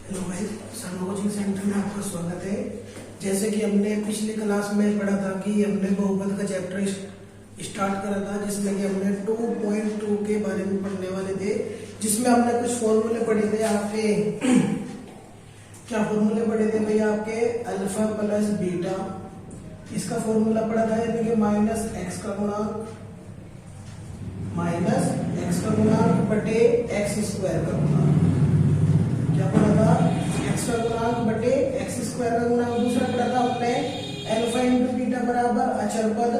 Hello भाई, Sharma coaching centre में आपका स्वागत है। जैसे कि हमने पिछली क्लास में पढ़ा था कि हमने बहुपद का चैप्टर स्टार्ट करा था, जिसमें कि हमने 2.2 के बारे में पढ़ने वाले थे, जिसमें हमने कुछ फॉर्मूले पढ़े थे। आपके क्या फॉर्मूले पढ़े थे भैया? आपके अल्फा प्लस बीटा, इसका फॉर्मूला पढ़ा था, यानी कि माइनस एक्स का गुणांक बटे एक्स स्क्वायर का गुणांक। क्या पढ़ा था? एक्स का गुणांक बटे एक्स स्क्वायर का गुणांक। दूसरा पढ़ा था हमने अल्फा इंटू बीटा बराबर अचर पद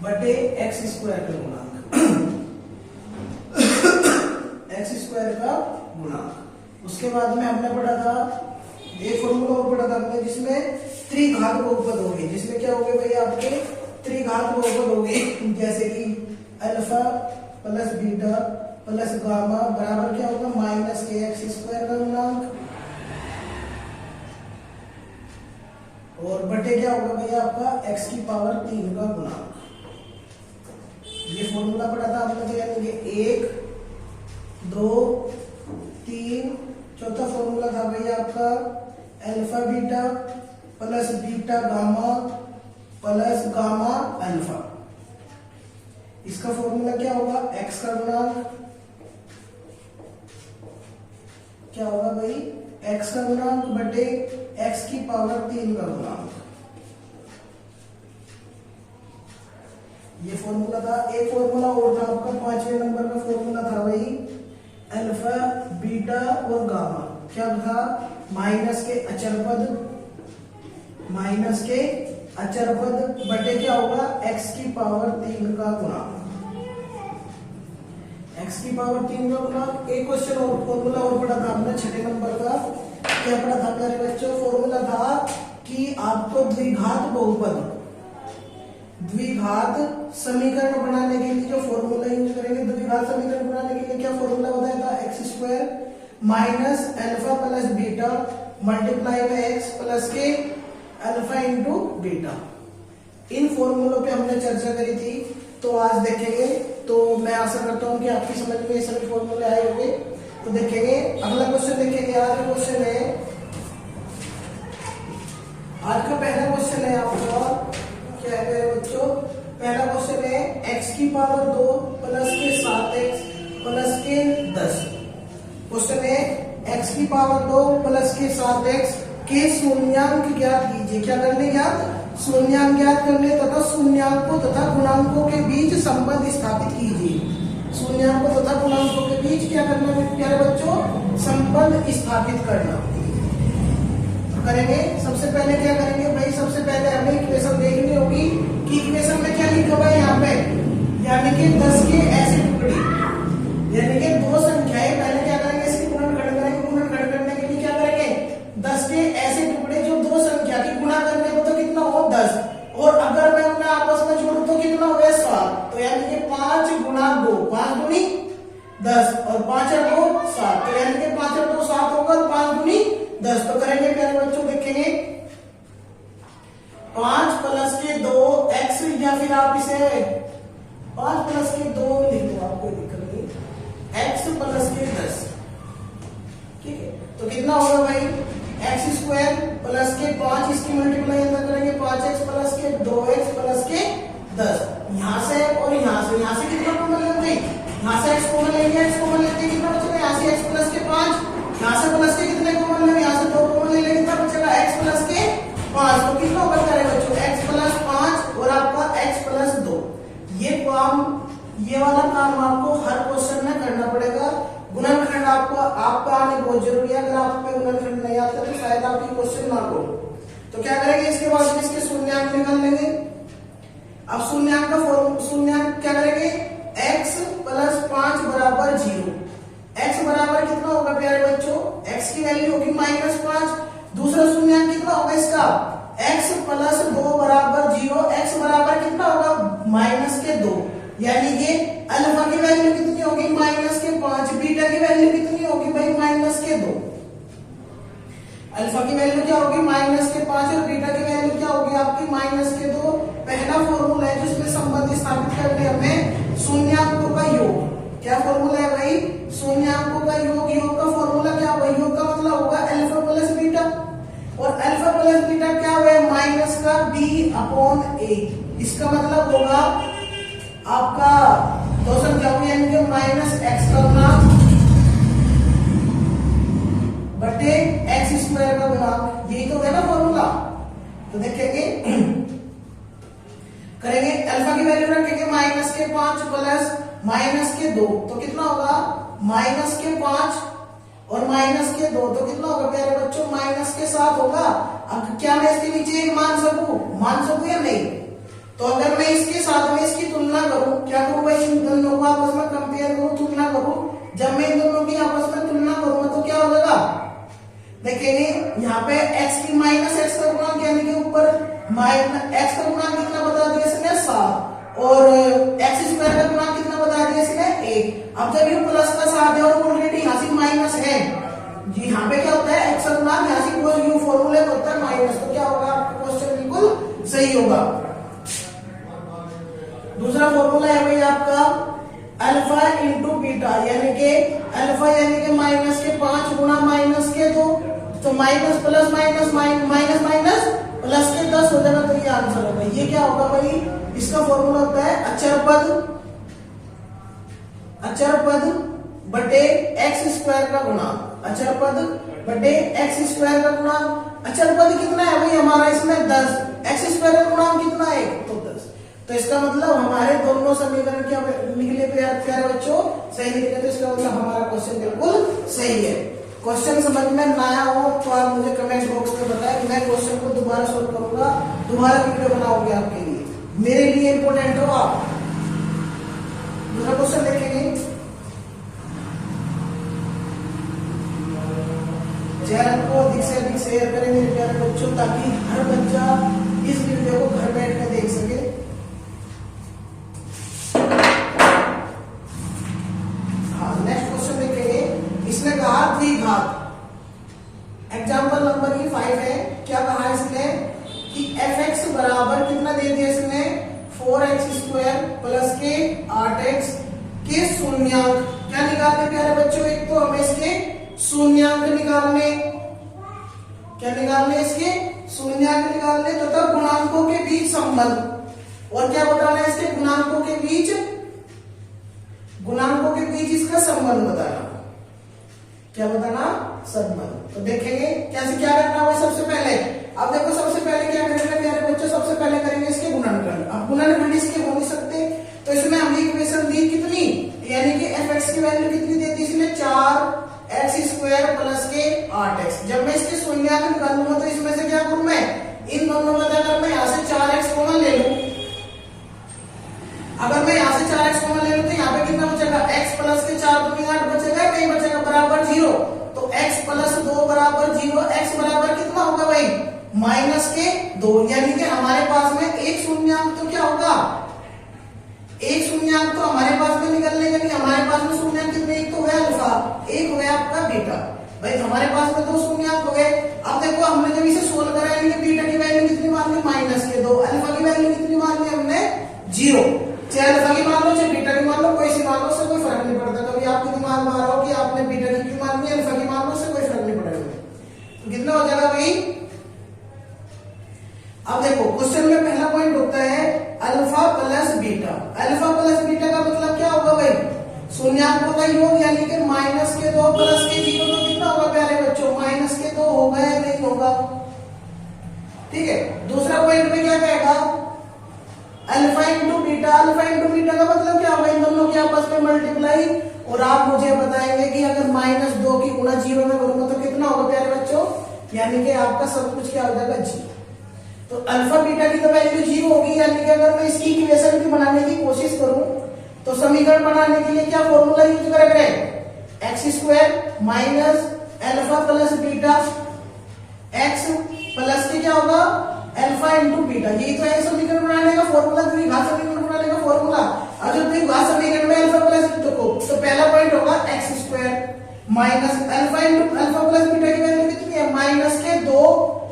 बटे एक्स स्क्वायर का गुणांक। एक्स स्क्वायर का गुणांक। उसके बाद में हमने पढ़ा था एक फॉर्मूला और पढ़ा था हमने, जिसमें त्रिघात बहुपद हो गए। जिसमें क्या हो गए भाई? आपके त्रिघात बहुपद हो गए, जैसे कि alpha plus beta plus gamma बराबर क्या होगा? माइनस के एक्स स्क्वायर का गुणांक, और बटे क्या होगा भैया? आपका एक्स की पावर 3 का गुणांक। ये फॉर्मूला पढ़ा था हमने, यानी कि 1 2 3। चौथा फॉर्मूला था भैया आपका alpha beta plus beta gamma plus gamma alpha. इसका फॉर्मूला क्या होगा? एक्स का गुणांक क्या होगा भाई? एक्स का गुणांक बटे एक्स की पावर 3 का गुणांक। ये फॉर्मूला था। एक फॉर्मूला और था आपका 5वें नंबर का फॉर्मूला था भाई अल्फा बीटा और गामा। क्या था? माइनस के अचर पद बटे क्या होगा? एक्स की पावर 3 का गुणांक। एक्स की पावर 3 का गुणांक। एक क्वेश्चन और फॉर्मूला और पढ़ा था हमने 6 नंबर का। क्या पढ़ा था प्यारे बच्चों? फॉर्मूला था कि आपको द्विघात समीकरण बनाने के लिए जो फॉर्मूला यूज करेंगे, द्विघात समीकरण बनाने के लिए क्या फॉर्मूला बताया था? X square minus alpha plus beta multiply by x plus के अल्फा इंटू बीटा। इन फॉर्मूलों पे हमने चर्चा करी थी, तो आज देखेंगे। तो मैं आशा करता हूं कि आपकी समझ में ये सभी फॉर्मूले आए होंगे। तो देखेंगे अगला क्वेश्चन। देखेंगे आज का क्वेश्चन है, आज का पहला क्वेश्चन है आपका। क्या है मेरे बच्चों? पहला क्वेश्चन है x की पावर 2 प्लस के 7x प्लस के 10। क्वेश्चन है x की पावर 2 प्लस के 7x के शून्यांक ज्ञात कीजिए। क्या करने? ज्ञात शून्यांक ज्ञात करने तथा शून्यांकों तथा गुणांकों के बीच संबंध स्थापित कीजिए। शून्यांकों तथा गुणांकों के बीच क्या करना है प्यारे बच्चों? संबंध स्थापित करना। करेंगे। सबसे पहले क्या करेंगे भाई? सबसे पहले हमें इक्वेशन देखनी होगी कि इक्वेशन में क्या लिखा हुआ है यहाँ पे, यानी कि 10 के ऐसे टुकड़े, यानी कि दो संख्याएं। पहले क्या करेंगे? इसकी गुणनखंड करेंगे। गुणनखंड करने के लिए क्या करेंगे? 10 के ऐसे टुकड़े जो दो संख्या की गुणा करने को तो कितना हो? 10, और अगर मैं उन्हें आपस में जोड़ू तो कितना हो? 7। तो यानी कि 5 गुणा 2, 5 गुणी 10 और 5 और 2 7। तो यानी कि 5 और 2 7 होगा और 5 गुणी 10। तो करेंगे प्यारे बच्चों, देखेंगे 5 प्लस के 2 x, या फिर आप इसे 5 प्लस के 2 लिख दो, आपको दिक्कत नहीं, x प्लस के 10। ठीक है, तो कितना होगा भाई? एक्स स्क्वायर प्लस के 5, इसकी मल्टीप्लाई अंदर करेंगे 5x प्लस के 2x प्लस के 10। यहां से और यहां से कितना कॉमन लेंगे? यहां से x कॉमन लेंगे, x कॉमन लेते हैं कितना बचेगा? यहां से x प्लस के 5, यहां से प्लस के कितने कॉमन लेंगे? यहां से 2 कॉमन ले लेंगे, तब बचेगा x प्लस के 5। तो कितना होगा प्यारे बच्चों? x प्लस 5 और आपका x प्लस 2। ये वाला काम आपको हर क्वेश्चन में करना पड़ेगा। गुणनखंड आपका आने बहुत जरूरी है। अगर आप पे गुणनखंड नहीं आता तो शायद आप ये क्वेश्चन ना करो। तो क्या करेंगे? इसके बाद इसके शून्यांक निकाल लेंगे। अब शून्यांक क्या करेंगे? x प्लस 5 बराबर 0। x बराबर कितना होगा प्यारे बच्चों? x की वैल्यू होगी -5। दूसरा शून्यांक कितना होगा इसका? x प्लस 2 बराबर 0। x बराबर कितना होगा? -2। यानी कि अल्फा की वैल्यू कितनी होगी? -5। बीटा की वैल्यू कितनी होगी भाई? -2। अल्फा की वैल्यू क्या होगी? -5 और बीटा की वैल्यू क्या होगी आपकी? -2। पहला फॉर्मूला है जिसमें संबंध स्थापित करने हमें शून्यांकों का योग। क्या फॉर्मूला का b अपॉन a, इसका मतलब होगा आपका दो संख्या यानी कि माइनस एक्स का गुणांक बटे एक्स स्क्वायर का गुणांक, यही तो है ना फॉर्मूला। तो देखेंगे करेंगे अल्फा की वैल्यू रखेंगे माइनस के 5 प्लस माइनस के 2, तो कितना होगा माइनस के 5 और माइनस के 2, तो कितना होगा प्यारे बच्चों माइनस के 7 होगा। अब क्या मैं इसके नीचे एक मान सकूं या नहीं? तो अगर मैं इसके साथ में इसकी तुलना करूं, क्या करूं भाई, इन दोनों को आपस में कंपेयर करूं, तुलना करूं। जब मैं इन दोनों की आपस में तुलना करूंगा तो क्या हो जाएगा, देखेंगे यहाँ पे x की माइनस एक्स का गुणांक यानी कि ऊपर माइनस एक्स का गुणांक कितना बता दिया इसने 7 और एक्स स्क्वायर का गुणांक कितना बता दिया इसने 1। अब जब ये प्लस का 7 है और ऑलरेडी यहाँ से माइनस है जी, यहाँ पे क्या होता है एक्स का गुणांक यहाँ से कोई यू फॉर्मूले में होता है माइनस, तो क्या होगा आपका क्वेश्चन बिल्कुल सही होगा। दूसरा फॉर्मूला है भाई आपका अल्फा इंटू बीटा, यानी कि अल्फा यानी कि माइनस के 5 गुणा माइनस के 2, तो minus plus minus minus minus plus के 10 हो जाएगा, तो ये आंसर होगा। ये क्या होगा भाई, इसका फॉर्मूला होता है अचर पद बटे एक्स स्क्वायर का गुणांक, अचर पद बटे एक्स स्क्वायर का गुणांक। अचर पद कितना है भाई हमारा इसमें 10, एक्स स्क्वायर का गुणांक कितना है तो 10, तो इसका मतलब हमारे दोनों समीकरण क्या निकले प्यारे बच्चों, सही निकले, तो इसका मतलब हमारा क्वेश्चन बिल्कुल सही है। क्वेश्चन समझ में ना आया हो तो आप मुझे कमेंट बॉक्स में बताएं, मैं क्वेश्चन को दोबारा सोल्व करूंगा, दोबारा वीडियो बनाऊंगी आपके लिए, मेरे लिए इंपॉर्टेंट हो आप। दूसरा क्वेश्चन देखेंगे, चैनल को अधिक से अधिक शेयर करें मेरे प्यारे बच्चों, ताकि हर बच्चा इस वीडियो को घर बैठ कर देख सके। हाँ, नेक्स्ट क्वेश्चन देखेंगे, इसने कहा द्विघात, एग्जाम्पल नंबर 5 है, क्या कहा इसने कि fx बराबर कितना दे दिया इसने 4x स्क्वायर प्लस के 8x के शून्यांक, क्या निकालने प्यारे बच्चों, एक तो हमें इसके शून्यांक निकालने, क्या निकालने इसके शून्यांक निकालने, तथा तो गुणांकों के बीच संबंध, और क्या बताना है इसके गुणांकों के बीच इसका संबंध बताना, क्या बताना संबंध। तो देखेंगे कैसे क्या करना है। सबसे पहले अब देखो, सबसे पहले क्या करेंगे प्यारे बच्चों, सबसे पहले करेंगे इसके गुणनखंड। अब गुणनखंड इसके हो नहीं सकते, तो इसमें हमने इक्वेशन दी कितनी, यानी कि fx की वैल्यू कितनी देती इसने 4x स्क्वायर प्लस के 8x। जब मैं इसके शून्यांक निकालूंगा तो इसमें से क्या करूं, मैं इन दोनों में अगर मैं यहाँ से 4x कॉमन ले लूं, अगर मैं यहाँ से 4x कॉमन ले लूं तो यहाँ पे कितना बचेगा, x प्लस के 4 दूनी 8 बचेगा, नहीं बचेगा, बराबर 0, तो x प्लस 2 बराबर 0, x बराबर कितना होगा भाई माइनस के 2, यानी कि हमारे पास में एक शून्यांक तो क्या होगा, एक शून्यांक तो हमारे पास में निकलने का नहीं, हमारे पास में शून्यांक कितने, एक तो है अल्फा, एक हो गया आपका बीटा, भाई हमारे पास में 2 शून्यांक हो गए। अब देखो हमने जब इसे सोल्व करा, यानी कि बीटा की वैल्यू कितनी मान ली माइनस के 2, अल्फा की वैल्यू कितनी मान ली हमने 0, चाहे अल्फा की मान लो चाहे बीटा की मान लो, कोई सी मान लो, उससे कोई फर्क नहीं पड़ता। कभी आपको दिमाग में आ रहा हो कि आपने बीटा की क्यों मान ली, अल्फा की मान लो, उससे कोई फर्क नहीं पड़ेगा। तो कितना हो जाएगा भाई, अब देखो क्वेश्चन में पहला पॉइंट होता है alpha plus beta. Alpha plus beta का मतलब क्या होगा भाई, शून्यांकों का योग, यानी कि माइनस के 2 प्लस के 0, तो कितना होगा प्यारे बच्चों, माइनस के 2 होगा या नहीं होगा, ठीक है। दूसरा पॉइंट में क्या कहेगा, alpha into beta, alpha into beta का मतलब क्या होगा, इन दोनों के आपस में मल्टीप्लाई, और आप मुझे बताएंगे कि अगर -2 की गुणा 0 में करूंगा तो कितना होगा प्यारे बच्चों, यानी कि आपका सब कुछ क्या हो जाएगा 0। तो अल्फा बीटा की तो वैल्यू 0 होगी, यानी कि अगर मैं इसकी इक्वेशन भी बनाने की कोशिश करूं तो समीकरण बनाने के लिए क्या फॉर्मूला यूज करेंगे, x square minus alpha plus beta, x plus के क्या होगा अल्फा इंटू बीटा, यही तो है समीकरण बनाने का फॉर्मूला, द्विघात समीकरण बनाने का फॉर्मूला। और जो द्विघात समीकरण में अल्फा प्लस तो पहला पॉइंट होगा x square minus alpha into alpha plus beta की वैल्यू कितनी है माइनस के 2,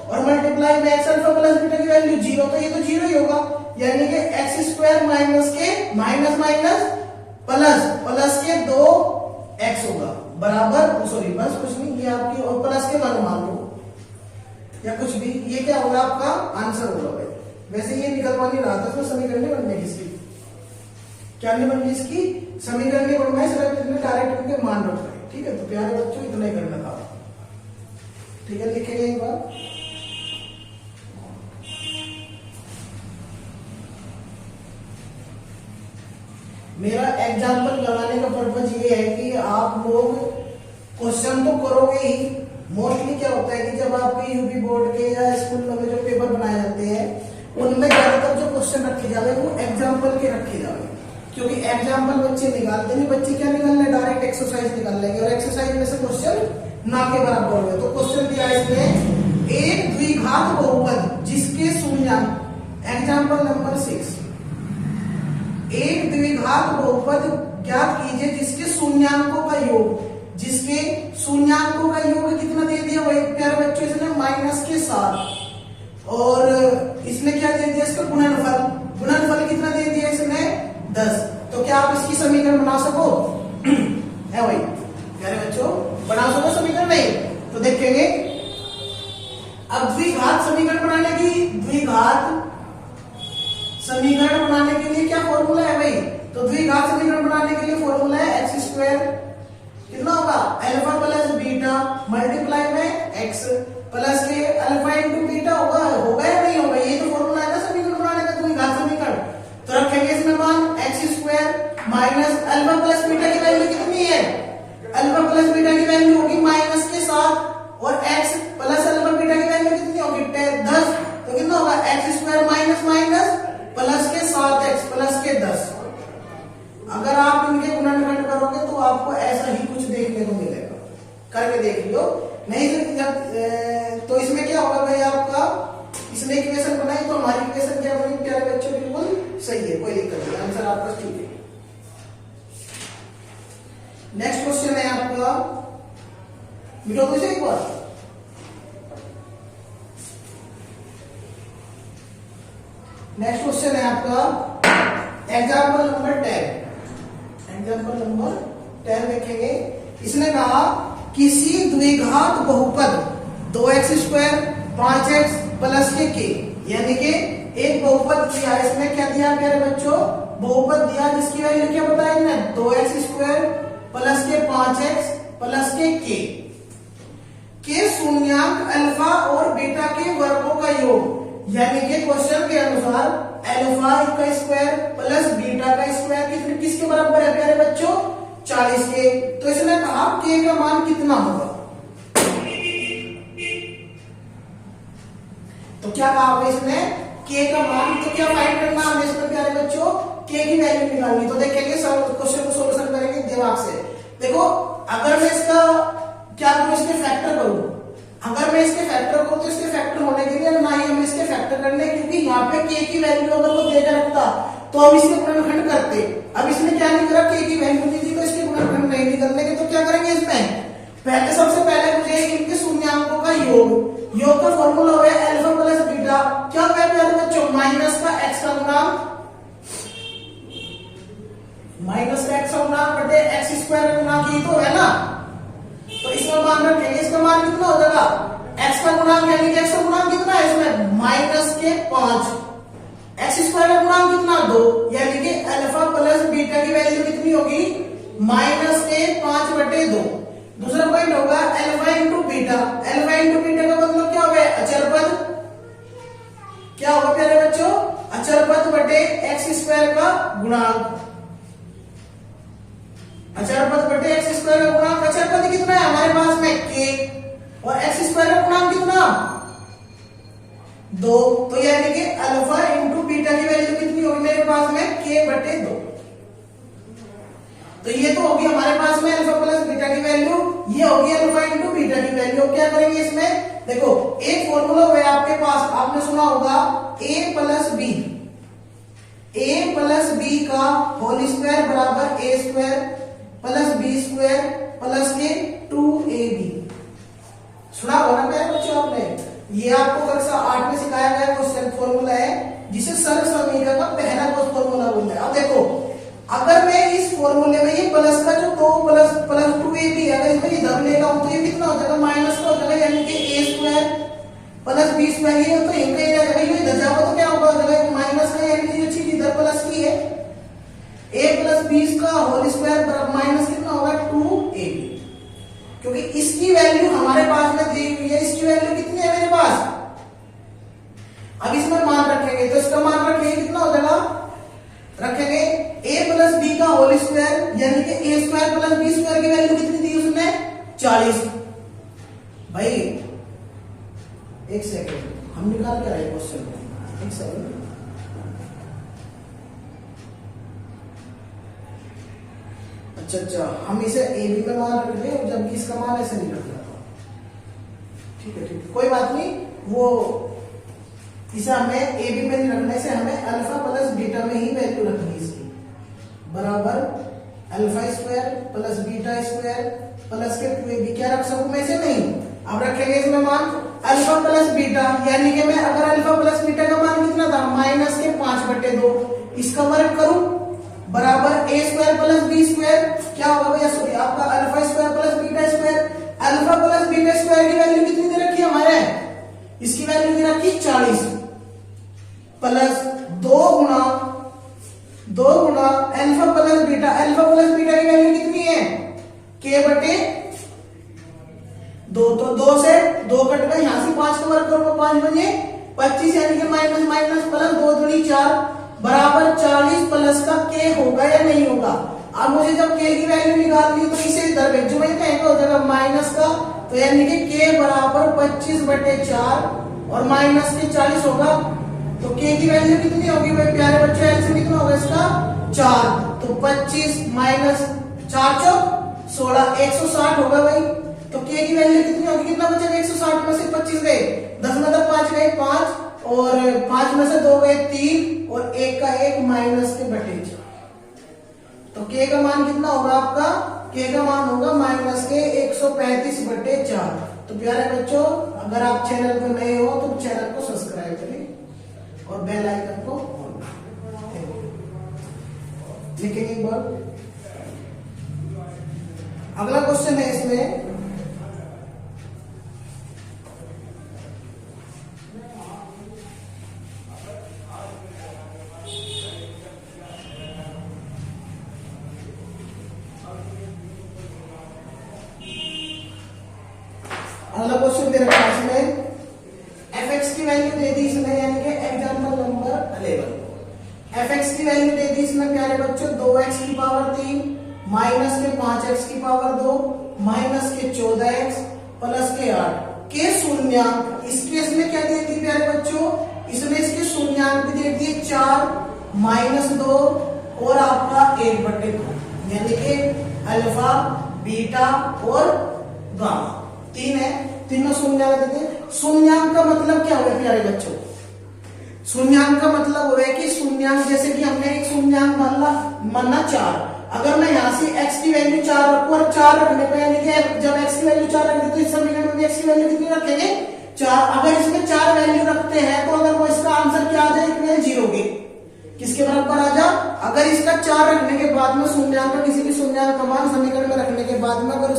और मल्टीप्लाई में एक्स अल्फा प्लस बीटा की वैल्यू 0, तो ये तो 0 ही होगा, यानी कि एक्स स्क्वायर माइनस के माइनस माइनस प्लस प्लस के 2 एक्स होगा बराबर, सॉरी बस कुछ नहीं, ये आपकी और प्लस के मान लो, या कुछ भी, ये क्या होगा आपका आंसर होगा भाई। वैसे ये निकलवा नहीं रहा था, इसमें समीकरण नहीं बनने इसकी, क्या नहीं बननी इसकी, समीकरण नहीं बनवाए, सिर्फ इसमें डायरेक्ट उनके मान रख रहे हैं। ठीक है, तो प्यारे बच्चों इतना ही करना था। ठीक है, लिखेंगे एक बार। मेरा एग्जाम्पल लगाने का पर्पज ये है कि आप लोग क्वेश्चन तो करोगे ही। मोस्टली क्या होता है कि जब आपके यूपी बोर्ड के या स्कूलों में जो पेपर बनाए जाते हैं उनमें ज्यादातर जो क्वेश्चन रखे जावे वो एग्जाम्पल के रखे जावे, क्योंकि एग्जाम्पल बच्चे निकालते नहीं। बच्चे क्या निकालने, डायरेक्ट एक्सरसाइज निकाल लेंगे और एक्सरसाइज में से क्वेश्चन ना के बराबर हुए। तो क्वेश्चन दिया है इसमें, एक द्विघात बहुपद जिसके शून्यांक, एग्जाम्पल नंबर 6, एक द्विघात बहुपद ज्ञात कीजिए जिसके शून्याङ्कों का योग, जिसके शून्याङ्कों का योग कितना दे दिया वही प्यारे बच्चों, इसने माइनस के 7 और इसने क्या दे दिया इसका गुणनफल, गुणनफल कितना दे दिया इसने 10। तो क्या आप इसकी समीकरण बना सको है भाई प्यारे बच्चों, बना सको समीकरण? नहीं। तो देखेंगे अब द्विघात समीकरण बनाने की, द्विघात समीकरण बनाने के लिए क्या फॉर्मूला है भाई? तो द्विघात समीकरण बनाने के लिए फॉर्मूला है एक्स स्क्वायर कितना होगा, अल्फा प्लस बीटा मल्टीप्लाई में एक्स प्लस के अल्फा इंटू बीटा होगा, होगा या नहीं होगा? ये तो फॉर्मूला है ना समीकरण बनाने का, द्विघात समीकरण। तो रखेंगे इसमें मान x square minus alpha plus beta की वैल्यू कितनी है, अल्फा प्लस बीटा की वैल्यू होगी माइनस के 7 और एक्स प्लस अल्फा बीटा की वैल्यू कितनी होगी 10। तो कितना होगा x square minus minus plus के 7x प्लस के 10। अगर आप इनके गुणनखंड करोगे तो आपको ऐसा ही कुछ देखने को मिलेगा, करके देख लियो। नहीं तो इसमें क्या होगा भाई आपका, इसने इक्वेशन बनाई तो हमारी इक्वेशन क्या बनी प्यारे बच्चों, बिल्कुल सही है, कोई दिक्कत नहीं, आंसर आपका ठीक है। नेक्स्ट क्वेश्चन है आपका, मिटो तो एक बार, नेक्स्ट क्वेश्चन है आपका एग्जाम्पल नंबर 10। एग्जाम्पल नंबर 10 देखेंगे। इसने कहा किसी द्विघात बहुपद 2x स्क्वायर 5x प्लस के यानी कि एक बहुपद दिया है, इसमें क्या दिया प्यारे बच्चों, बहुपद दिया जिसकी वैल्यू क्या बताया इन्होंने 2x स्क्वायर प्लस के 5x प्लस के शून्याङ्क अल्फा और बीटा के वर्गों का योग, यानी कि क्वेश्चन के अनुसार अल्फा का स्क्वायर प्लस बीटा का स्क्वायर किसके बराबर है प्यारे बच्चों, 40 के। तो इसने कहा के का मान कितना होगा, तो क्या कहा इसने के का मान, तो क्या फाइंड करना हमें इसमें प्यारे बच्चों, के की वैल्यू निकालनी। तो देखेंगे क्वेश्चन को सोल्यूशन करेंगे दिमाग से। देखो अगर मैं इसका क्या करूं, इसके फैक्टर करूं, अगर मैं इसके फैक्टर को, तो इसके फैक्टर होने के लिए ना ही हम इसके फैक्टर करने, क्योंकि यहाँ पे के की वैल्यू अगर वो देकर रखता तो हम इसके गुणनखंड करते। अब इसने क्या नहीं करा, के की वैल्यू दी थी तो इसके गुणनखंड नहीं निकलने के, तो क्या करेंगे इसमें पहले, सबसे पहले मुझे इनके शून्याङ्कों का योग का फॉर्मूला है अल्फा प्लस बीटा, क्या होगा प्यारे बच्चों, माइनस का एक्स का गुणांक, माइनस का एक्स का गुणांक बटे एक्स स्क्वायर का गुणांक, ये तो है ना। तो इसमें मान रखेंगे, इसका मान कितना हो जाएगा, x का गुणांक, यानी कि x का गुणांक कितना है इसमें माइनस के 5, एक्स स्क्वायर का गुणांक कितना 2, यानी कि अल्फा प्लस बीटा की वैल्यू कितनी होगी माइनस के 5 बटे 2। दूसरा पॉइंट होगा alpha into beta, alpha into beta का मतलब क्या होगा, अचर पद, क्या होगा प्यारे बच्चों, अचर पद बटे एक्स स्क्वायर का गुणांक, अचर पद बटे एक्स स्क्वायर का गुणांक, अचर पद कितना है हमारे पास में k और एक्स स्क्वायर का गुणांक कितना 2। तो यानी कि अल्फा इंटू बीटा की वैल्यू कितनी होगी मेरे पास में k बटे 2। तो ये तो होगी हमारे पास में अल्फा प्लस बीटा की वैल्यू, ये होगी अल्फा इंटू बीटा की वैल्यू। क्या करेंगे इसमें, देखो एक फॉर्मूला है आपके पास, आपने सुना होगा a प्लस बी का होल स्क्वायर बराबर a square plus B square plus के 2ab, सुना होगा ना प्यारे बच्चों आपने, ये आपको कक्षा 8 में सिखाया गया क्वेश्चन फॉर्मूला है जिसे सरल समीकरण का पहला फॉर्मूला बोलते हैं। अब देखो अगर मैं इस फॉर्मूले में ये प्लस का जो 2 प्लस 2ab अगर इसमें इधर लेगा हूं तो ये कितना हो जाएगा, माइनस का हो जाएगा, यानी कि a स्क्वायर स्क्वायर ये तो इनका ही रहेगा, ये इधर जाओ तो क्या होगा, जगह माइनस का यानी कि ये चीज इधर प्लस की है, a प्लस बी का होल स्क्वायर माइनस कितना होगा 2ab, क्योंकि इसकी वैल्यू हमारे पास में दी हुई है, इसकी वैल्यू कितनी है मेरे पास। अब इसमें मान रखेंगे तो इसका मान रखेंगे कितना हो जाएगा, रखेंगे a प्लस बी का होल स्क्वायर यानी कि a square plus B square की वैल्यू कितनी दी उसने 40। भाई एक सेकंड हम निकाल के आए क्वेश्चन, एक सेकंड। अच्छा हम इसे ए बी में मान रख दें, जबकि इसका मान ऐसे नहीं रखना था। ठीक है कोई बात नहीं, वो इसे हमें ए बी में नहीं रखने से हमें अल्फा प्लस बीटा में ही वैल्यू रखनी है इसकी, बराबर alpha square plus beta square plus के 2ab। क्या रख सकूं मैं इसे, नहीं। अब रखेंगे इसमें मान अल्फा प्लस बीटा, यानी कि मैं अगर अल्फा प्लस बीटा का मान कितना था माइनस के 5/2, इसका वर्ग करूं बराबर a square plus B square, क्या होगा भैया, सॉरी आपका alpha square plus beta square. Alpha plus beta square की वैल्यू कितनी दे रखी है हमारे, इसकी वैल्यू दे रखी 40 प्लस 2 गुना alpha plus beta. Alpha plus beta की वैल्यू कितनी है k/2, तो 2 से 2 कट गए, यहां से 5 का वर्ग करूंगा 5 बजे 25 यानी कि माइनस माइनस प्लस 2 दूनी 4 बराबर 40 प्लस का k होगा या नहीं होगा। अब मुझे जब k की वैल्यू निकालनी है तो इसे इधर भेजो, मैं कहेंगे हो जाएगा माइनस का, तो यानी कि k बराबर 25/4 और माइनस के 40 होगा, तो k की वैल्यू कितनी होगी भाई प्यारे बच्चों, एलसीएम कितना होगा इसका 4, तो 25 माइनस 4 चौक 16 160 होगा भाई। तो k की वैल्यू कितनी होगी, कितना बचेगा 160 में से 25 गए, 10 में से 5 गए 5 और 5 में से 2 गए 3 और 1 का 1 माइनस के बटे 4, तो k का मान कितना होगा आपका, k का मान होगा माइनस के 135/4। तो प्यारे बच्चों अगर आप चैनल पर नए हो तो चैनल को सब्सक्राइब करें और बेल आइकन को ऑन करें। लिखेंगे एक बार, अगला क्वेश्चन है इसमें अगला क्वेश्चन दे रखा है इसमें fx की वैल्यू दे दी इसमें, यानी कि एग्जांपल नंबर 11। fx की वैल्यू दे दी इसमें प्यारे बच्चों 2x की पावर 3 माइनस के 5x की पावर 2 माइनस के 14x प्लस के 8 के शून्यांक। इस केस में क्या दे दी प्यारे बच्चों, इसमें इसके शून्यांक भी दे दिए 4 माइनस 2 और आपका 1/2, यानी कि अल्फा बीटा और गामा 3 है, तीनों शून्यांक देते हैं। शून्यांक का मतलब क्या हुआ प्यारे बच्चों, शून्यांक का मतलब हुआ कि शून्यांक जैसे कि हमने एक शून्यांक माना 4, अगर मैं यहां से x की वैल्यू 4 रखूं और 4 रखने पर यानी कि जब x की वैल्यू 4 रखेंगे तो इस समीकरण में x की वैल्यू कितनी रखेंगे 4। अगर इसमें 4 वैल्यू रखते हैं तो अगर वो इसका आंसर क्या आ जाए इक्वल 0 के किसके बराबर आ जा, अगर इसका 4 रखने के बाद में शून्यांक का किसी भी शून्यांक का मान समीकरण में रखने के बाद में अगर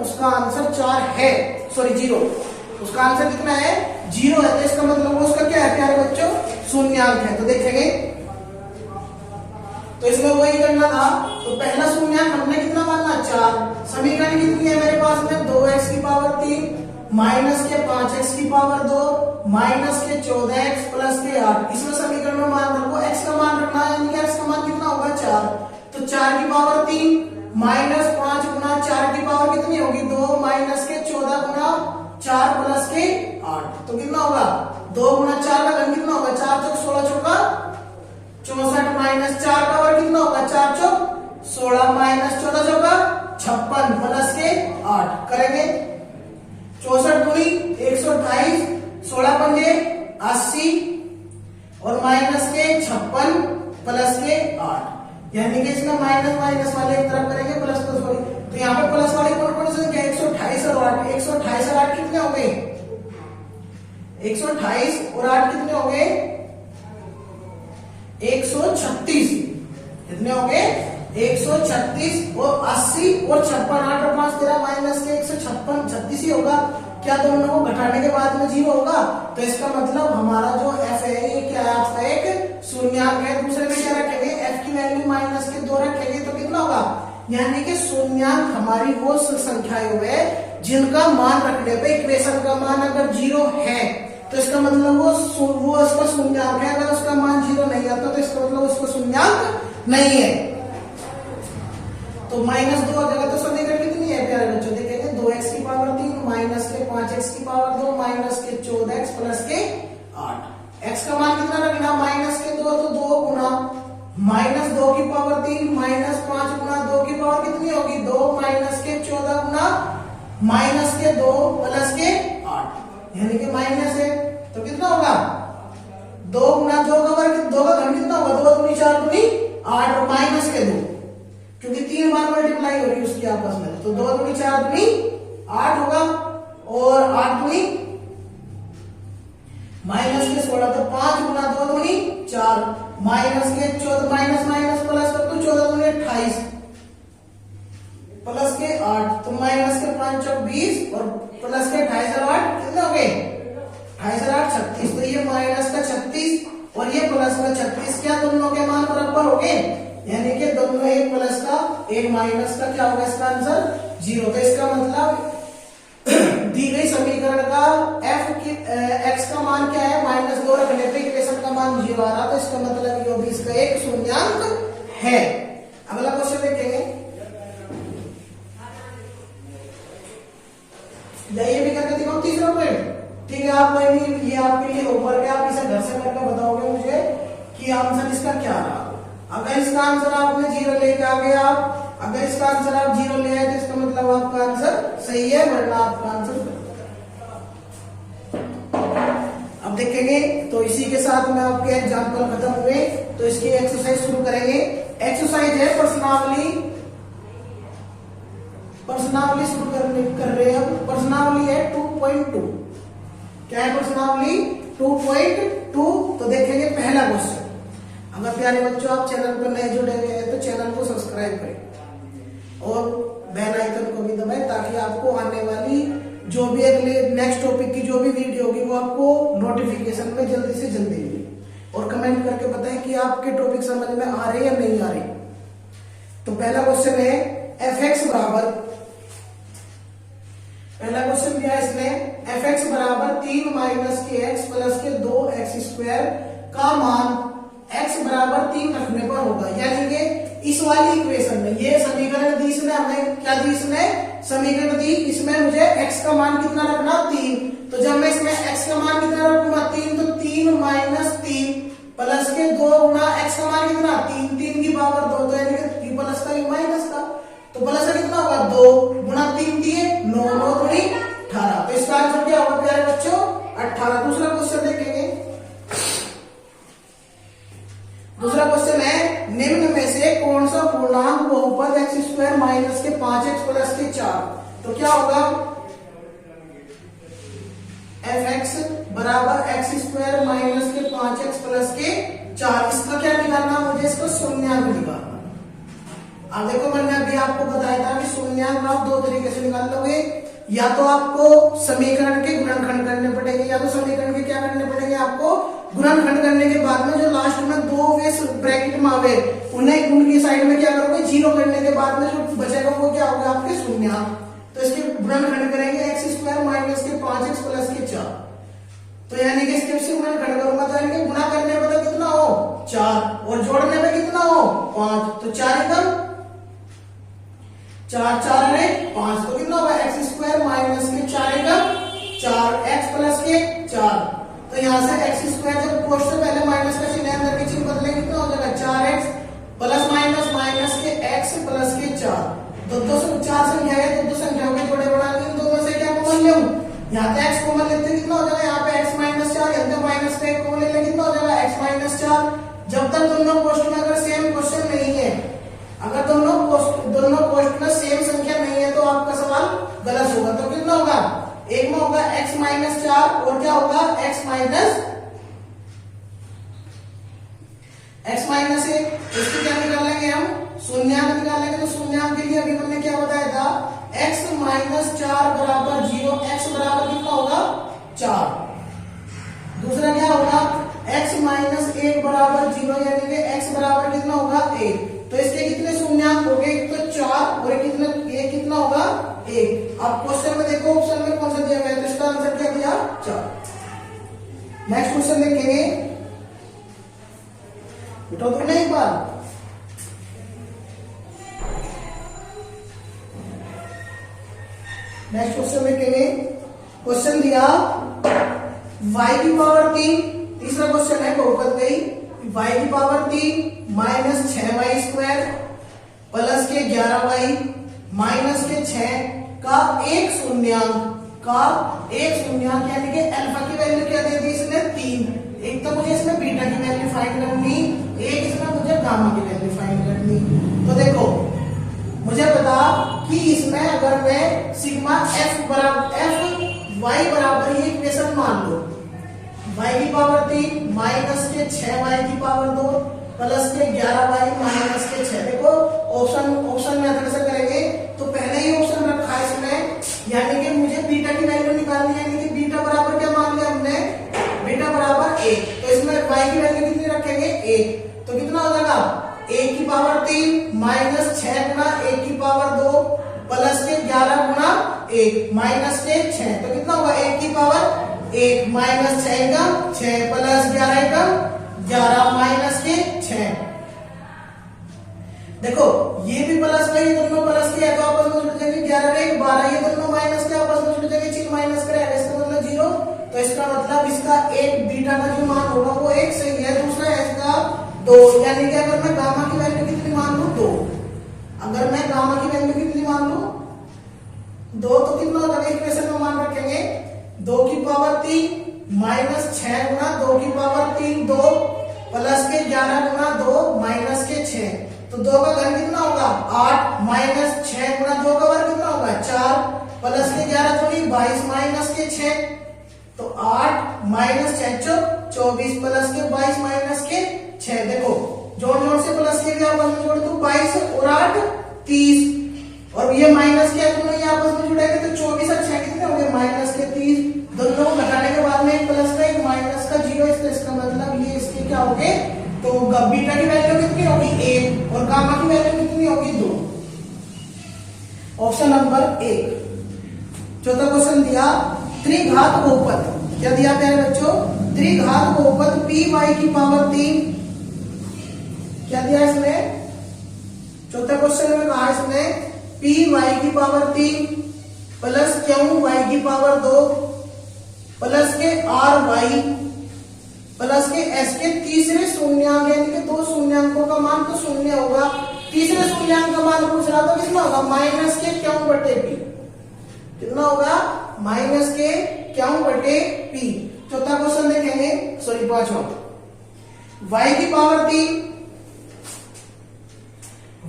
उसका आंसर 4 है, सॉरी 0, उसका आंसर कितना है 0 है, तो इसका मतलब उसका क्या है प्यारे बच्चों शून्यांक है। तो देखेंगे तो इसमें वही करना था, तो पहला शून्यांक हमने कितना माना 4, समीकरण कितनी है मेरे पास में 2x की पावर 3 माइनस के 5x की पावर 2 माइनस के 14x प्लस के 8। इसमें समीकरण में मान रखो x का मान रखना है, यानी कि x का मान कितना होगा 4, तो 4 की पावर 3 माइनस 5 गुना 4 की पावर कितनी होगी 2 माइनस के 14 गुना 4 प्लस के 8, तो कितना होगा 2 गुना 4 का घन कितना होगा 4 चौक 16 चौका 64 माइनस 4 का वर्ग कितना होगा 4 चौक 16 माइनस 14 चौका 56 प्लस के 8 करेंगे 64 गुणी 128 16 पंजे 80 और माइनस के 56 प्लस के 8, यानी कि इसमें माइनस माइनस वाले एक तरफ करेंगे प्लस प्लस वाले, तो यहाँ पे प्लस वाले कौन कौन से संख्या 128 और 8, 128 और 8 कितने हो गए 128 और 8 कितने हो गए 136, कितने हो गए 136 और 80 और 56 8 और 5 13 माइनस के 156 36 ही होगा, क्या दोनों को घटाने के बाद में 0 होगा? तो इसका मतलब हमारा जो f है ये क्या है आपका एक शून्यांक है। दूसरे में क्या रखेंगे, f की वैल्यू माइनस के 2 रखेंगे तो कितना होगा, यानी कि शून्यांक हमारी वो संख्याएं है जिनका मान रखने पे इक्वेशन का मान अगर 0 है तो इसका मतलब वो उसका शून्यांक है। अगर उसका मान 0 नहीं आता तो इसका मतलब उसका शून्यांक नहीं है। तो -2 जगह तो समीकरण कितनी है प्यारे बच्चों, देखेंगे 2x की पावर 3 माइनस के 5x की पावर 2 माइनस के 14x प्लस के 8। x का मान कितना रखना, -2 तो 2 गुना -2 की पावर 3 -5 गुना 2 की पावर कितनी होगी 2 माइनस के 14 गुना -2 प्लस के 8 यानी कि माइनस है। तो कितना होगा 2 गुना 2 का घन कितना होगा 2 दूनी 4 दूनी 8 और माइनस के 2 क्योंकि 3 बार मल्टीप्लाई हो रही है उसकी आपस में, तो 2 दूनी 4 दूनी 8 होगा और 8 दूनी माइनस के 16 तो 5 गुना 2 दूनी 4 माइनस के 14 माइनस माइनस प्लस कर तो 14 दूनी 28 प्लस के 8 तो माइनस के 5 और 20 और प्लस के 28 और 8 कितने हो गए 28 और 8 36। तो ये माइनस का 36 और ये प्लस का 36 क्या दोनों के मान बराबर हो गए, यानी कि दोनों एक प्लस का एक माइनस का क्या होगा इसका आंसर 0। तो इसका मतलब दी गई समीकरण का x का मान क्या है -2 रखने पे इक्वेशन का मान 0 आ रहा, तो इसका मतलब ये भी इसका एक शून्यांक है। अगला क्वेश्चन देखेंगे, ये भी करके दिखाओ तीसरा पॉइंट। ठीक है, आप कोई नहीं, ये आपके लिए होमवर्क है, आप इसे घर से करके बताओगे मुझे कि आंसर इसका क्या रहा। अगर इसका आंसर आपने 0 लेके आ गए आप, अगर इसका आंसर आप 0 ले आए तो इसका मतलब आपका आंसर सही है, वरना आपका आंसर गलत है। अब देखेंगे तो इसी के साथ में आपके एग्जाम्पल खत्म हुए, तो इसकी एक्सरसाइज शुरू करेंगे। एक्सरसाइज है पर्सनावली शुरू कर रहे हैं। अब पर्सनावली है 2.2। क्या है पर्सनावली 2.2? तो देखेंगे पहला क्वेश्चन। अगर प्यारे बच्चों आप चैनल पर नए जुड़े हुए हैं तो चैनल को सब्सक्राइब करें और बेल आइकन को भी दबाएं ताकि आपको आने वाली जो भी अगले नेक्स्ट टॉपिक की जो भी वीडियो होगी वो आपको नोटिफिकेशन में जल्दी से जल्दी मिले। और कमेंट करके बताएं कि आपके टॉपिक समझ में आ रहे या नहीं आ रहे। तो पहला क्वेश्चन है fx बराबर, पहला क्वेश्चन दिया इसमें fx बराबर 3 माइनस के x प्लस के 2x स्क्वायर का मान x बराबर 3 रखने पर होगा। यानी कि इस वाली इक्वेशन में ये समीकरण दी, इसने हमें क्या दी, इसने समीकरण दी, इसमें मुझे x का मान कितना रखना 3। तो जब मैं इसमें x का मान कितना रखूंगा 3, तो 3 माइनस 3 प्लस के 2 गुना x का मान कितना 3, 3 की पावर 2, तो यानी कि 3 प्लस का माइनस का, तो प्लस का कितना होगा 2 गुना 3 दिए 9 9 थोड़ी 18। तो इसका आंसर क्या होगा प्यारे बच्चों 18। दूसरा क्वेश्चन देखेंगे। दूसरा क्वेश्चन है निम्न में से कौन सा पूर्णांक बहुपद x स्क्वायर माइनस के 5x प्लस के 4। तो क्या होगा fx बराबर x स्क्वायर माइनस के 5x प्लस के 4। इसका क्या निकालना, मुझे इसका शून्यांक निकालना। अब देखो मैंने अभी आपको बताया था कि शून्यांक आप दो तरीके से निकाल लोगे, या तो आपको समीकरण के गुणनखंड करने पड़ेंगे, या तो समीकरण के क्या करने पड़ेंगे आपको गुणनखंड करने के बाद में जो लास्ट में 2 वे ब्रैकेट में आवे उन्हें गुण की साइड में क्या करोगे 0 करने के बाद में जो बचेगा वो क्या होगा आपके शून्यांक। तो इसके गुणनखंड करेंगे x स्क्वायर माइनस के 5x प्लस के 4। तो यानी कि इसके से गुणनखंड करूंगा तो यानी कि गुणा करने पे तो कितना हो 4 और जोड़ने पे कितना हो 5, तो 4 एकम 4 4 में 5, तो कितना होगा x स्क्वायर माइनस के 4 एकम 4x प्लस के 4। तो यहाँ से x स्क्वायर जब कोष्ठ से पहले माइनस का चिन्ह अंदर के चिन्ह बदलेंगे कितना हो जाएगा 4x प्लस माइनस माइनस के x प्लस के 4। तो 4 संख्या है तो 2 संख्याओं के जोड़े बढ़ा के इन दोनों से क्या कॉमन ले यहाँ पे x कॉमन लेते हैं कितना हो जाएगा यहाँ पे x माइनस 4, यहाँ पे माइनस का 1 कॉमन ले लेंगे कितना हो जाएगा x माइनस 4। जब तक दोनों कोष्ठ में अगर सेम क्वेश्चन नहीं है, अगर दोनों कोष्ठ में सेम संख्या नहीं है तो आपका सवाल गलत होगा। तो कितना होगा एक में होगा x माइनस 4 और क्या होगा x माइनस 1। इसको क्या निकालेंगे हम शून्यांक निकालेंगे। तो शून्यांक के लिए अभी हमने क्या बताया था x माइनस 4 बराबर 0, x बराबर 4। दूसरा क्या होगा, x माइनस 1 बराबर 0, यानी कि x बराबर कितना होगा 1। तो इसके कितने शून्यंक हो गए, एक तो 4 और ये कितना होगा 1। अब क्वेश्चन में देखो ऑप्शन में कौन सा दिया गया है, तो इसका आंसर क्या दिया 4। नेक्स्ट क्वेश्चन देखेंगे, उठो तो नहीं एक बार। नेक्स्ट क्वेश्चन देखेंगे, क्वेश्चन दिया y की पावर 3, तीसरा क्वेश्चन है बहुपद गई, y की power 3 minus 6y square plus के 11y माइनस के 6 का एक शून्यंक यानी कि अल्फा की वैल्यू क्या दे दी इसने 3। एक तो मुझे इसमें बीटा की वैल्यू फाइंड करनी, एक इसमें मुझे गामा की वैल्यू फाइंड करनी। तो देखो मुझे बता कि इसमें अगर मैं सिग्मा f y बराबर ये इक्वेशन मान लो, y की पावर 3 माइनस के 6y की पावर 2 प्लस के 11y माइनस के 6। देखो ऑप्शन मेथड से करेंगे तो पहले ही ऑप्शन रखा है इसमें, यानी कि मुझे बीटा की वैल्यू निकालनी है, यानी कि बीटा बराबर क्या मान लिया हमने, बीटा बराबर 1। तो इसमें y की वैल्यू कितनी रखेंगे 1, तो कितना हो जाएगा 1 की पावर 3 माइनस 6 गुना 1 की पावर 2 प्लस के 11 गुना 1 माइनस के 6। तो कितना होगा 1 की पावर 1 माइनस 6 का 6 प्लस 11 का 11 माइनस के 6। देखो ये भी प्लस का, ये दोनों प्लस के है तो आपस में जुड़ जाएंगे, 11 1 12, ये दोनों माइनस के आपस में जुड़ जाएंगे, चिन्ह माइनस करेगा, इसका मतलब 0। तो इसका मतलब इसका एक बीटा का जो मान होगा वो 1 सही है, दूसरा है इसका 2, यानी कि अगर मैं गामा की वैल्यू कितनी मान लूं 2, अगर मैं गामा की वैल्यू कितनी मान लूं 2, तो कितना होगा इक्वेशन में मान रखेंगे 2 की पावर 3 माइनस 6 गुना 2 की पावर 3 2 प्लस के 11 गुना 2 माइनस के 6। तो 2 का घन कितना होगा 8 माइनस 6 गुना 2 का वर्ग कितना होगा 4 प्लस के 11 थोड़ी 22 माइनस के 6। तो 8 माइनस 6 24 प्लस के 22 माइनस के 6। देखो जोड़ से प्लस के भी आपस में जोड़ दो, 22 और 8 30, और ये माइनस के दोनों ये आपस में जुड़ेंगे तो 24 और 6 कितने होंगे माइनस के 30। दोनों को घटाने के बाद में एक प्लस का एक माइनस का 0, इसका मतलब ये इसके क्या होंगे, तो बीटा की वैल्यू कितनी होगी 1 और गामा की वैल्यू कितनी होगी 2। Option number 1। चौथा क्वेश्चन दिया त्रिघात बहुपद, क्या दिया प्यारे बच्चों, त्रिघात बहुपद पी वाई की पावर 3, क्या दिया इसमें, चौथा क्वेश्चन में कहा इसमें पी वाई की पावर 3 प्लस क्यू वाई की पावर 2 प्लस के आर वाई प्लस के एस के तीसरे शून्यंक, यानी कि 2 शून्यंकों का मान तो शून्य होगा, तीसरे शून्यंक का मान पूछ रहा था कितना होगा माइनस के क्यू बटे पी, कितना होगा माइनस के क्यू बटे पी। चौथा क्वेश्चन देखेंगे, सॉरी पांचवा, y की पावर 3,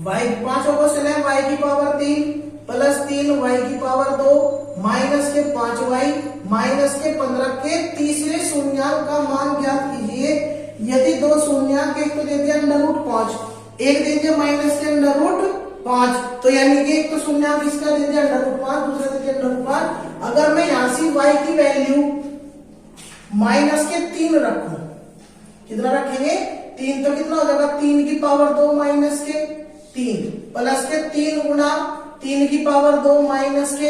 पांचवा क्वेश्चन है y की पावर 3 प्लस 3y की पावर 2 माइनस के 5y माइनस के 15 के तीसरे शून्यंक का मान ज्ञात कीजिए यदि 2 शून्यंक, एक तो दे दिया √5, एक दे दिया माइनस के √5, तो यानी कि एक तो शून्यंक इसका दे दिया √5, दूसरा दे दिया √5। अगर मैं यहां से y की वैल्यू माइनस के 3 रखूं, कितना रखेंगे 3, तो कितना हो जाएगा 3 की पावर 2 माइनस के 3 प्लस के 3 गुना 3 की पावर 2 माइनस के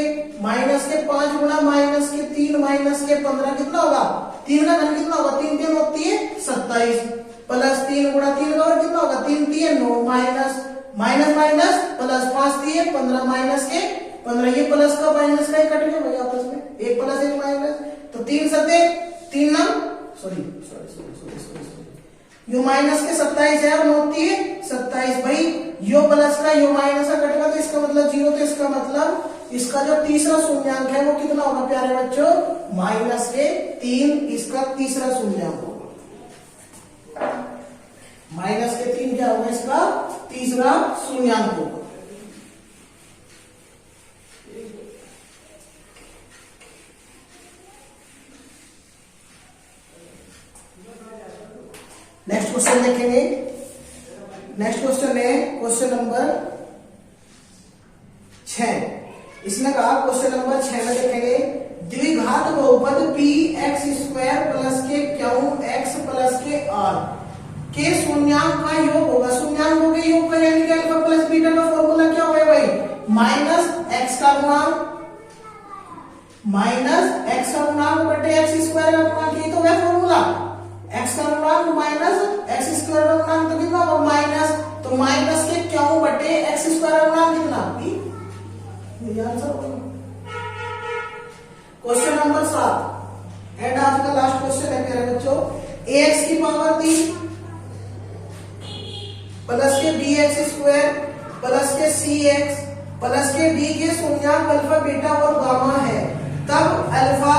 5 गुना माइनस के 3 माइनस के 15, कितना होगा 3 का घन कितना होगा 3 3 होती है 27 प्लस 3 गुना 3 का वर्ग कितना होगा 3 3 9 माइनस माइनस प्लस 5 3 15 माइनस के 15, ये प्लस का माइनस का कट गया भाई आपस में, एक प्लस एक माइनस, तो 3 सते 3 ना सॉरी यो माइनस के 27 है और 9 है 27 भाई, यो प्लस का यो माइनस का कटेगा तो इसका मतलब 0, तो इसका मतलब इसका जो तीसरा शून्यंक है वो कितना होगा प्यारे बच्चों माइनस के 3, इसका तीसरा शून्यंक होगा, माइनस के 3 क्या होगा इसका तीसरा शून्यंक होगा। नेक्स्ट क्वेश्चन देखेंगे, नेक्स्ट क्वेश्चन है क्वेश्चन नंबर 6। इसने कहा क्वेश्चन नंबर 6 में देखेंगे द्विघात बहुपद पी एक्स स्क्वायर प्लस के क्यू एक्स प्लस के आर के शून्यांक का योग होगा। शून्यांकों के योग का यानी कि अल्फा प्लस बीटा का फॉर्मूला क्या होगा भाई, माइनस एक्स का गुणांक बटे एक्स स्क्वायर का गुणांक, ये तो है फॉर्मूला। एक्स का गुणांक माइनस एक्स स्क्वायर का गुणांक तो कितना होगा माइनस, तो माइनस के क्यू बटे एक्स स्क्वायर का गुणांक कितना, ये आंसर होगा। क्वेश्चन नंबर 7 एंड आज का लास्ट क्वेश्चन है प्यारे बच्चों। ax की पावर 3 प्लस के bx स्क्वायर प्लस के cx प्लस के d के शून्यांक अल्फा बीटा और गामा है, तब अल्फा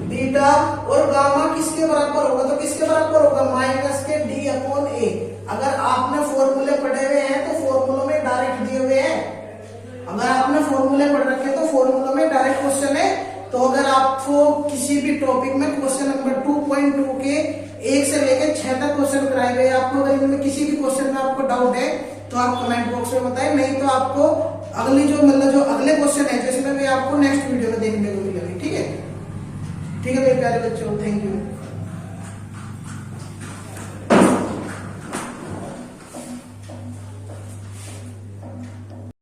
बीटा और गामा किसके बराबर होगा, तो किसके बराबर होगा माइनस के d अपॉन a। अगर आपने फॉर्मूले पढ़े हुए हैं तो फॉर्मूलों में डायरेक्ट दिए हुए हैं, अगर आपने फॉर्मूले पढ़ रखे तो फॉर्मूला में डायरेक्ट क्वेश्चन है। तो अगर आपको किसी भी टॉपिक में क्वेश्चन नंबर 2.2 के 1 से लेकर 6 तक क्वेश्चन कराए गए, आपको अगर इनमें किसी भी क्वेश्चन में आपको डाउट है तो आप कमेंट बॉक्स में बताएं, नहीं तो आपको अगली जो अगले क्वेश्चन है जिसमें भी आपको नेक्स्ट वीडियो में देखने को मिलेगी। ठीक है मेरे प्यारे बच्चों, थैंक यू।